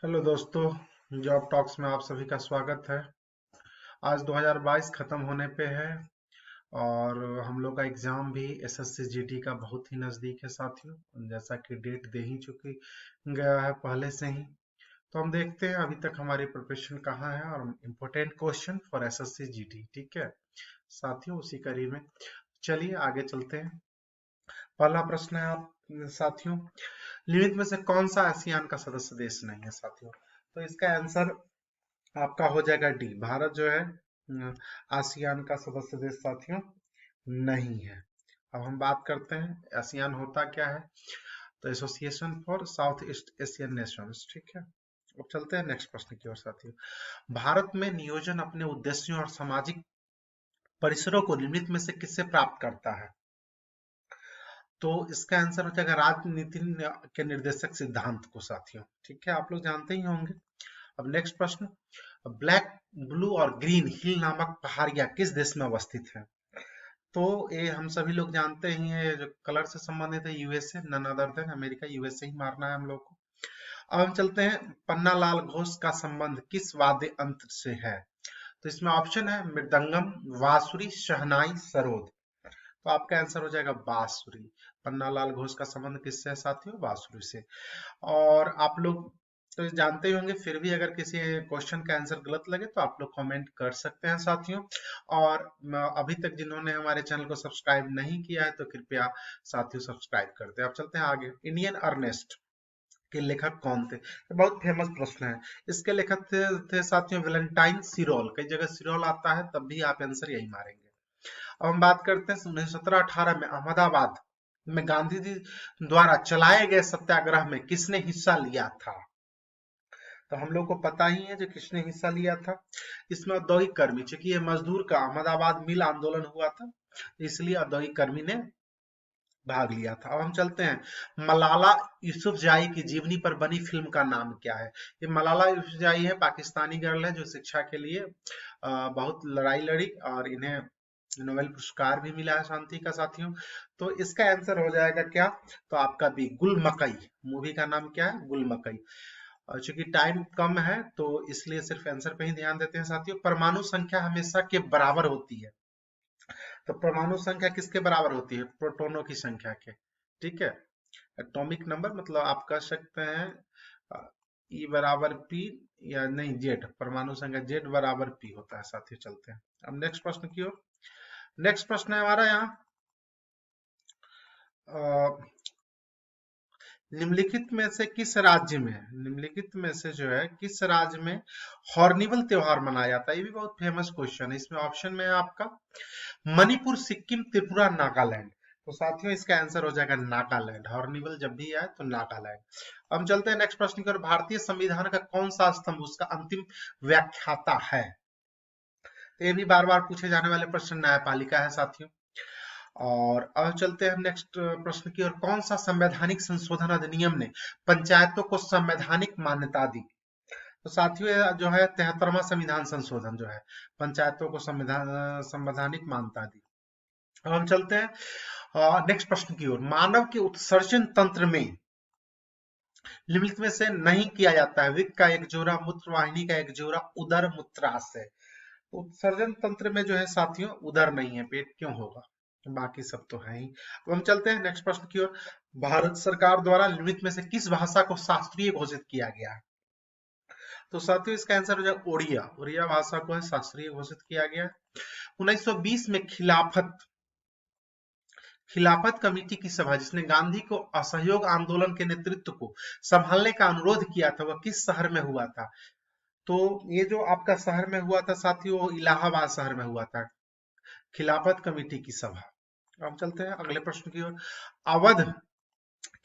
Hello दोस्तों, job talks में आप सभी का स्वागत है। आज 2022 खत्म होने पे है और हम लोग का एग्जाम भी एसएससी जीडी का बहुत ही नजदीक है साथियों। जैसा कि डेट दे ही चुकी गया है पहले से ही, तो हम देखते हैं अभी तक हमारी प्रिपरेशन कहाँ है और important question for SSC GD. ठीक है साथियों, उसी कड़ी में चलिए आगे चलते हैं। पहला प्रश्न है आप साथियों, निम्नलिखित में से कौन सा आसियान का सदस्य देश नहीं है साथियों? तो इसका आंसर आपका हो जाएगा डी। भारत जो है आसियान का सदस्य देश साथियों नहीं है। अब हम बात करते हैं आसियान होता क्या है। तो association for south east Asian Nations. ठीक है, अब चलते हैं नेक्स्ट प्रश्न की ओर साथियों। भारत में नियोजन अपने उद्देश्यों और सामाजिक परिसरों को निम्नलिखित में से किससे प्राप्त करता है? तो इसका आंसर हो जाएगा राजनीति के निर्देशक सिद्धांत को साथियों। ठीक है, आप लोग जानते ही होंगे। अब नेक्स्ट प्रश्न, ब्लैक, ब्लू और ग्रीन हिल नामक पहाड़ियां किस देश में अवस्थित है? तो ये हम सभी लोग जानते ही हैं, ये जो कलर से संबंधित है USA, none other than America. USA ही मारना है हम लोग को। अब हम चलते हैं, पन्ना लाल घोष का संबंध किस वाद्य यंत्र से है? तो इसमें ऑप्शन है मृदंगम, बांसुरी, शहनाई, सरोद। तो आपका आंसर हो जाएगा बांसुरी। पन्ना लाल घोष का संबंध किससे है साथियों? बांसुरी से। और आप लोग तो जानते ही होंगे, फिर भी अगर किसी क्वेश्चन का आंसर गलत लगे तो आप लोग कमेंट कर सकते हैं साथियों। और अभी तक जिन्होंने हमारे चैनल को सब्सक्राइब नहीं किया है तो कृपया साथियों सब्सक्राइब कर दें। अब चलते हैं आगे। इंडियन अर्नेस्ट के लेखक कौन थे? ये बहुत फेमस प्रश्न है। इसके लेखक थे साथियों वेलेंटाइन सिरोल। कई जगह सिरोल आता है, तब भी आप आंसर यही मारेंगे। अब हम बात करते हैं 1917-18 में अहमदाबाद में गांधी जी द्वारा चलाए गए सत्याग्रह में किसने हिस्सा लिया था? तो हम लोग को पता ही है जो किसने हिस्सा लिया था। इसमें औद्योगिक कर्मी, चूंकि ये मजदूर का अहमदाबाद मिल आंदोलन हुआ था, इसलिए औद्योगिक कर्मी ने भाग लिया था। अब हम चलते हैं, मलाला यूसुफजाई की जीवनी पर बनी फिल्म का नाम क्या है? ये मलाला यूसुफजाई है, पाकिस्तानी गर्ल है जो शिक्षा के लिए बहुत लड़ाई लड़ी और इन्हें नोबेल पुरस्कार भी मिला है शांति का साथियों। तो इसका आंसर हो जाएगा क्या? तो आपका भी गुल मकई। मूवी का नाम क्या है? गुल मकई। और चूंकि टाइम कम है तो इसलिए सिर्फ आंसर पे ही ध्यान देते हैं साथियों। परमाणु संख्या हमेशा के बराबर होती है। तो परमाणु संख्या किसके बराबर होती है? प्रोटॉनों की संख्या के। ठीक है, एटॉमिक नंबर, मतलब आप कह सकते हैं ई बराबर पी, या नहीं जेड, परमाणु संख्या जेड बराबर पी होता है साथियों। चलते हैं अब नेक्स्ट प्रश्न की ओर। नेक्स्ट प्रश्न है हमारा यहाँ, निम्नलिखित में से किस राज्य में, निम्नलिखित में से जो है किस राज्य में हॉर्निवल त्योहार मनाया जाता है? ये भी बहुत फेमस क्वेश्चन है। इसमें ऑप्शन में है आपका मणिपुर, सिक्किम, त्रिपुरा, नागालैंड। तो साथियों इसका आंसर हो जाएगा नागालैंड। हॉर्निवल जब भी आए तो नागालैंड। हम चलते हैं नेक्स्ट प्रश्न की ओर। भारतीय संविधान का कौन सा स्तंभ उसका अंतिम व्याख्याता है? तो ये भी बार बार पूछे जाने वाले प्रश्न, न्यायपालिका है साथियों। और अब चलते हैं नेक्स्ट प्रश्न की ओर। कौन सा संवैधानिक संशोधन अधिनियम ने पंचायतों को संवैधानिक मान्यता दी? तो साथियों ये जो है 73वां संविधान संशोधन जो है पंचायतों को संवैधानिक मान्यता दी। अब हम चलते हैं नेक्स्ट प्रश्न की ओर। मानव के उत्सर्जन तंत्र में निम्नलिखित में से नहीं किया जाता है? विक का एक जोड़ा, मूत्र वाहिनी का एक जोड़ा, उदर मूत्राशय। उत्सर्जन तंत्र में जो है साथियों उदर नहीं है, पेट क्यों होगा? बाकी सब तो है ही। अब हम चलते हैं नेक्स्ट प्रश्न की ओर। भारत सरकार द्वारा निम्नलिखित में से किस भाषा को शास्त्रीय घोषित किया गया है? तो साथियों इसका आंसर हो जाएगा ओडिया। ओडिया भाषा को है शास्त्रीय घोषित किया गया है। 1920 में खिलाफत कमेटी की सभा, जिसने गांधी को असहयोग आंदोलन के नेतृत्व को संभालने का अनुरोध किया था, वह किस शहर में हुआ था? तो ये जो आपका शहर में हुआ था साथियों, वो इलाहाबाद शहर में हुआ था, खिलाफत कमेटी की सभा। हम चलते हैं अगले प्रश्न की ओर। अवध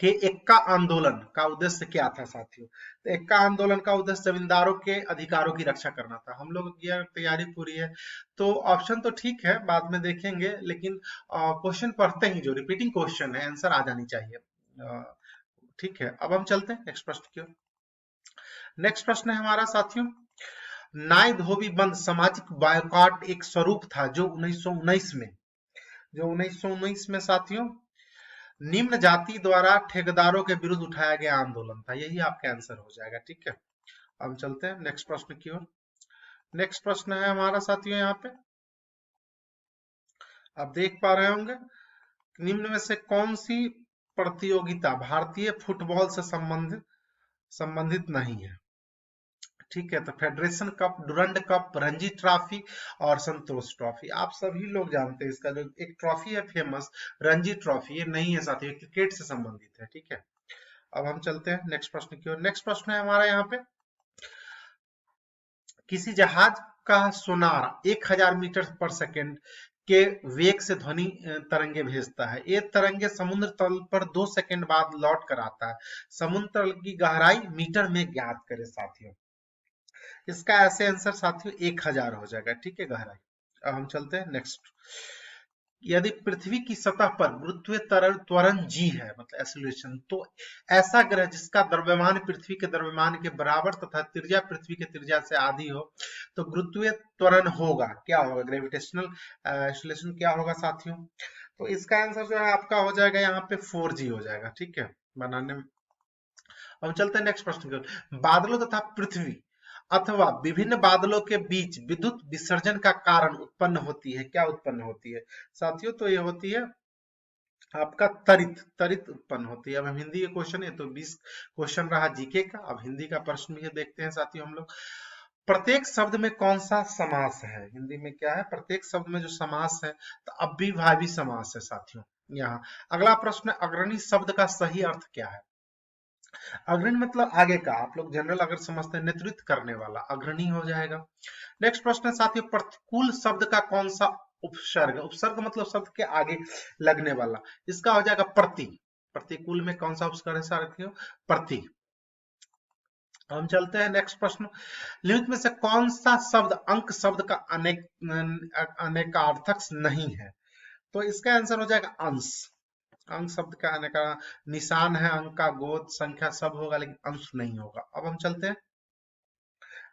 के एक्का आंदोलन का उद्देश्य क्या था साथियों? तो एक्का आंदोलन का उद्देश्य जमींदारों के अधिकारों की रक्षा करना था। हम लोग की तैयारी पूरी है तो ऑप्शन तो ठीक है, बाद में देखेंगे, लेकिन क्वेश्चन पढ़ते ही जो रिपीटिंग क्वेश्चन है आंसर आ जानी चाहिए। ठीक है, अब हम चलते हैं नेक्स्ट प्रश्न की ओर। नेक्स्ट प्रश्न है हमारा साथियों, नाय धोबी बंद सामाजिक बायकॉट एक स्वरूप था जो 1919 में, जो 1919 में साथियों निम्न जाति द्वारा ठेकेदारों के विरुद्ध उठाया गया आंदोलन था। यही आपका आंसर हो जाएगा। ठीक है, अब चलते हैं नेक्स्ट प्रश्न की ओर। नेक्स्ट प्रश्न है हमारा साथियों यहाँ पे, आप देख पा रहे होंगे, निम्न में से कौन सी प्रतियोगिता भारतीय फुटबॉल से संबंधित नहीं है? ठीक है, तो federation cup, Durand cup, Ranji trophy और संतोष ट्रॉफी। आप सभी लोग जानते हैं इसका जो एक ट्रॉफी है फेमस, रणजी ट्रॉफी, ये नहीं है साथियों, क्रिकेट से संबंधित है। ठीक है, अब हम चलते हैं नेक्स्ट प्रश्न की ओर। नेक्स्ट प्रश्न है हमारा यहाँ पे, किसी जहाज का सोनार 1000 मीटर पर सेकेंड के वेग से ध्वनि तरंगे भेजता है। ये तरंगे समुद्र तल पर 2 सेकंड बाद लौट कर आता है। समुद्र तल की गहराई मीटर में ज्ञात करें साथियों। इसका ऐसे आंसर साथियों 1000 हो जाएगा। ठीक है, गहराई। अब हम चलते हैं नेक्स्ट। यदि पृथ्वी की सतह पर गुरुत्वीय त्वरण g है, मतलब एक्सीलरेशन, तो ऐसा ग्रह जिसका द्रव्यमान पृथ्वी के द्रव्यमान के बराबर तथा त्रिज्या पृथ्वी के त्रिज्या से आधी हो, तो गुरुत्वीय त्वरण होगा, क्या होगा? ग्रेविटेशनल एक्सीलरेशन क्या होगा साथियों? तो इसका आंसर जो है आपका हो जाएगा यहाँ पे 4g हो जाएगा। ठीक है, बनाने में। अब चलते हैं नेक्स्ट प्रश्न की ओर। बादलों तथा पृथ्वी अथवा विभिन्न बादलों के बीच विद्युत विसर्जन का कारण उत्पन्न होती है, क्या उत्पन्न होती है साथियों? तो ये होती है आपका तरित, तरित उत्पन्न होती है। अब हम हिंदी के क्वेश्चन है, तो 20 क्वेश्चन रहा जीके का। अब हिंदी का प्रश्न भी देखते हैं साथियों हम लोग। प्रत्येक शब्द में कौन सा समास है? हिंदी में क्या है? प्रत्येक शब्द में जो समास है, तो अव्ययभावी समास है साथियों। यहाँ अगला प्रश्न, अग्रणी शब्द का सही अर्थ क्या है? अग्रणी मतलब आगे का, आप लोग जनरल अगर समझते हैं नेतृत्व करने वाला, अग्रणी हो जाएगा। नेक्स्ट प्रश्न है साथियों, प्रतिकूल शब्द का कौन सा उपसर्ग? उपसर्ग मतलब शब्द के आगे लगने वाला, इसका हो जाएगा प्रति। प्रतिकूल में कौन सा उपसर्ग है साथियों? प्रति। हम चलते हैं नेक्स्ट प्रश्न। निम्न में से कौन सा शब्द अंक शब्द का अनेकार्थक नहीं है? तो इसका आंसर हो जाएगा अंश। अंक शब्द का आने का निशान है, अंक का गोद संख्या सब होगा, लेकिन अंश नहीं होगा। अब हम चलते हैं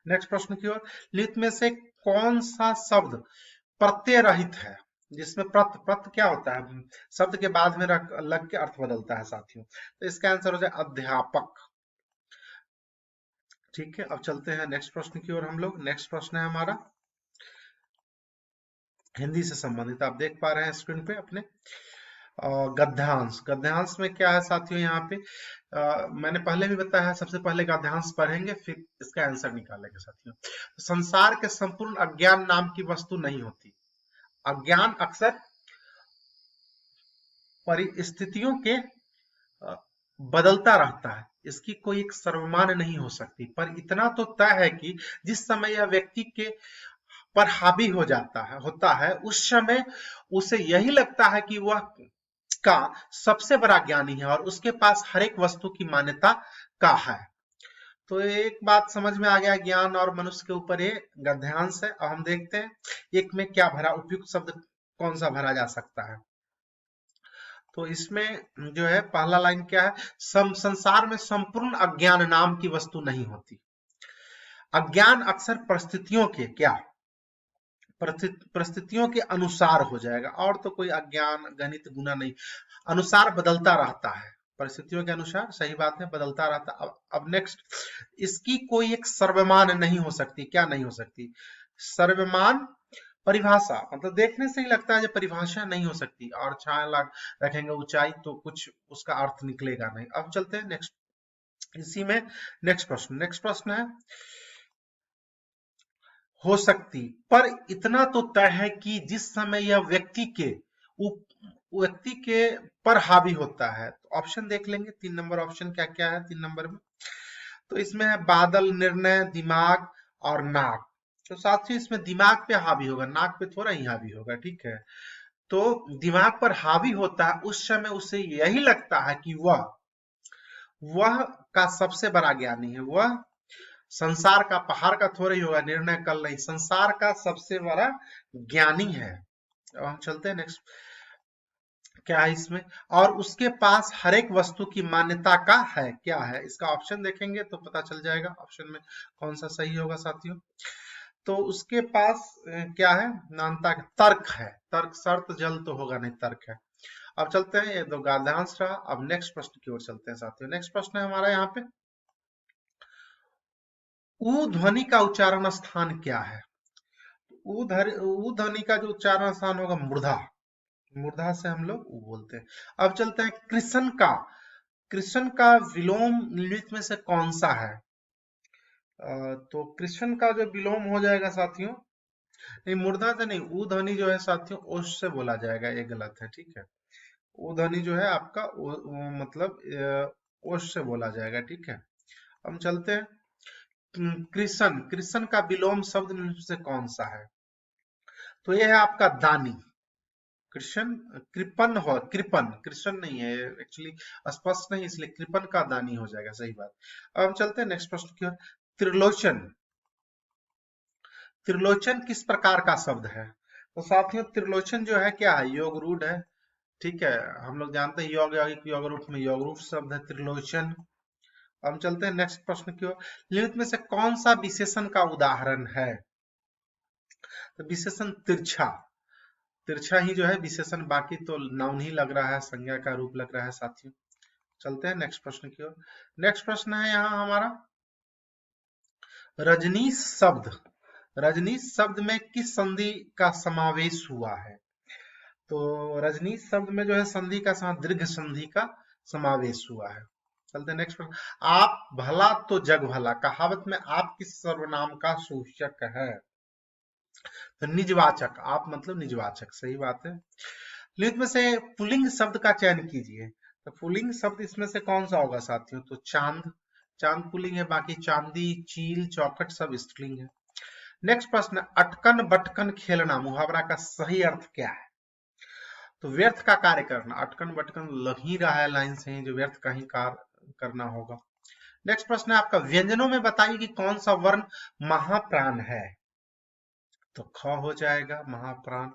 नेक्स्ट प्रश्न की ओर। निम्न में से कौन सा शब्द प्रत्यय रहित है, जिसमें प्रत्य क्या होता है? शब्द के बाद में लग के अर्थ बदलता है साथियों। तो इसका आंसर हो जाए अध्यापक। ठीक है, अब चलते हैं नेक्स्ट प्रश्न की ओर हम लोग। नेक्स्ट प्रश्न है हमारा हिंदी से संबंधित, आप देख पा रहे हैं स्क्रीन पे अपने। गद्यांश, गद्यांश में क्या है साथियों? यहाँ पे मैंने पहले भी बताया है, सबसे पहले गद्यांश पढ़ेंगे फिर इसका आंसर निकालेंगे साथियों। संसार के संपूर्ण अज्ञान नाम की वस्तु नहीं होती। अज्ञान अक्सर परिस्थितियों के बदलता रहता है, इसकी कोई एक सर्वमान्य नहीं हो सकती। पर इतना तो तय है कि जिस समय यह व्यक्ति के पर हावी हो जाता है होता है, उस समय उसे यही लगता है कि वह का सबसे बड़ा ज्ञानी है और उसके पास हर एक वस्तु की मान्यता का है। तो एक बात समझ में आ गया, ज्ञान और मनुष्य के ऊपर ये गद्यांश है। अब हम देखते हैं एक में क्या भरा, उपयुक्त शब्द कौन सा भरा जा सकता है। तो इसमें जो है पहला लाइन क्या है? संसार में संपूर्ण अज्ञान नाम की वस्तु नहीं होती। अज्ञान अक्सर परिस्थितियों के क्या, परिस्थितियों के अनुसार हो जाएगा, और तो कोई अज्ञान गणित गुना नहीं, अनुसार बदलता रहता है, परिस्थितियों के अनुसार, सही बात है, बदलता रहता। अब नेक्स्ट, इसकी कोई एक सर्वमान नहीं हो सकती, क्या नहीं हो सकती? सर्वमान परिभाषा, मतलब देखने से ही लगता है जो परिभाषा नहीं हो सकती, और छाया रखेंगे ऊंचाई तो कुछ उसका अर्थ निकलेगा नहीं। अब चलते हैं नेक्स्ट, इसी में नेक्स्ट प्रश्न है, हो सकती, पर इतना तो तय है कि जिस समय यह व्यक्ति के पर हावी होता है। तो ऑप्शन देख लेंगे, 3 नंबर ऑप्शन क्या क्या है 3 नंबर में। तो इसमें है बादल, निर्णय, दिमाग और नाक। तो साथ ही इसमें दिमाग पे हावी होगा, नाक पे थोड़ा ही हावी होगा। ठीक है, तो दिमाग पर हावी होता है, उस समय उसे यही लगता है कि वह का सबसे बड़ा ज्ञानी है, वह संसार का, पहाड़ का थोड़ा ही होगा, निर्णय कल नहीं, संसार का सबसे बड़ा ज्ञानी है। अब हम चलते हैं नेक्स्ट, क्या है इसमें, और उसके पास हर एक वस्तु की मान्यता का है, क्या है इसका? ऑप्शन देखेंगे तो पता चल जाएगा ऑप्शन में कौन सा सही होगा साथियों। तो उसके पास क्या है? मानता, तर्क है, तर्क, शर्त जल तो होगा नहीं, तर्क है। अब चलते हैं, ये दो गद्यांश रहा। अब नेक्स्ट प्रश्न की ओर चलते हैं साथियों। नेक्स्ट प्रश्न है हमारा यहाँ पे, ऊ ध्वनि का उच्चारण स्थान क्या है? ऊ ध्वनि का जो उच्चारण स्थान होगा मूर्धा। मूर्धा से हम लोग ऊ बोलते हैं। अब चलते हैं कृष्ण का। कृष्ण का विलोम निम्नलिखित में से कौन सा है? तो कृष्ण का जो विलोम हो जाएगा साथियों, नहीं मूर्धा से नहीं, ऊ ध्वनि जो है साथियों ओष से बोला जाएगा, ये गलत है, ठीक है। ऊ ध्वनि जो है आपका मतलब ओष से बोला जाएगा, ठीक है। हम चलते हैं कृष्ण। कृष्ण का विलोम शब्द निम्नलिखित में से कौन सा है? तो ये है आपका दानी। कृष्ण कृपन हो, कृपन कृष्ण नहीं है एक्चुअली, स्पष्ट नहीं, इसलिए कृपन का दानी हो जाएगा, सही बात। अब हम चलते हैं नेक्स्ट प्रश्न की ओर। त्रिलोचन। त्रिलोचन किस प्रकार का शब्द है? तो साथियों त्रिलोचन जो है क्या है? योग रूढ़ है, ठीक है। हम लोग जानते हैं योग यौगिक योग रूप में योग रूप शब्द है त्रिलोचन। हम चलते हैं नेक्स्ट प्रश्न की ओर। निम्नलिखित में से कौन सा विशेषण का उदाहरण है? तो विशेषण तिरछा। तिरछा ही जो है विशेषण, बाकी तो नाउन ही लग रहा है, संज्ञा का रूप लग रहा है साथियों। चलते हैं नेक्स्ट प्रश्न की ओर। नेक्स्ट प्रश्न है यहाँ हमारा, रजनीश शब्द। रजनीश शब्द में किस संधि का समावेश हुआ है? तो रजनीश शब्द में जो है संधि का दीर्घ संधि का समावेश हुआ है। चलते हैं नेक्स्ट प्रश्न। आप भला तो जग भला कहावत में आप किस सर्वनाम का सूचक है? तो निजवाचक। आप मतलब निजवाचक, सही बात है। लिस्ट में से पुल्लिंग शब्द का चयन कीजिए। तो पुल्लिंग शब्द इसमें से कौन सा होगा साथियों? तो चांद। चांद पुल्लिंग है, बाकी चांदी चील चौखट सब स्त्रीलिंग है। नेक्स्ट प्रश्न, अटकन बटकन खेलना मुहावरा का सही अर्थ क्या है? तो व्यर्थ का कार्य करना। अटकन बटकन लग ही रहा है लाइन से ही, जो व्यर्थ का ही कार्य करना होगा। नेक्स्ट प्रश्न है आपका, व्यंजनों में बताइए कि कौन सा वर्ण महाप्राण है? तो ख हो जाएगा महाप्राण।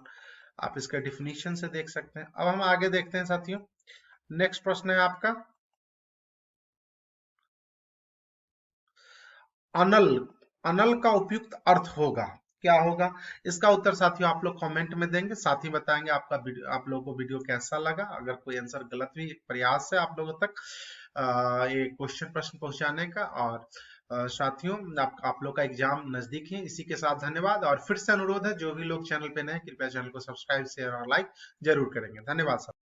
आप इसका डिफिनीशन से देख सकते हैं। अब हम आगे देखते हैं साथियों। नेक्स्ट प्रश्न है आपका, अनल। अनल का उपयुक्त अर्थ होगा, क्या होगा? इसका उत्तर साथियों आप लोग कमेंट में देंगे, साथ ही बताएंगे आपका आप लोगों को वीडियो कैसा लगा। अगर कोई आंसर गलत भी, एक प्रयास है आप लोगों तक ये क्वेश्चन प्रश्न पहुंचाने का। और साथियों आप लोग का एग्जाम नजदीक है। इसी के साथ धन्यवाद, और फिर से अनुरोध है जो भी लोग चैनल पे नए कृपया चैनल को सब्सक्राइब शेयर और लाइक जरूर करेंगे। धन्यवाद।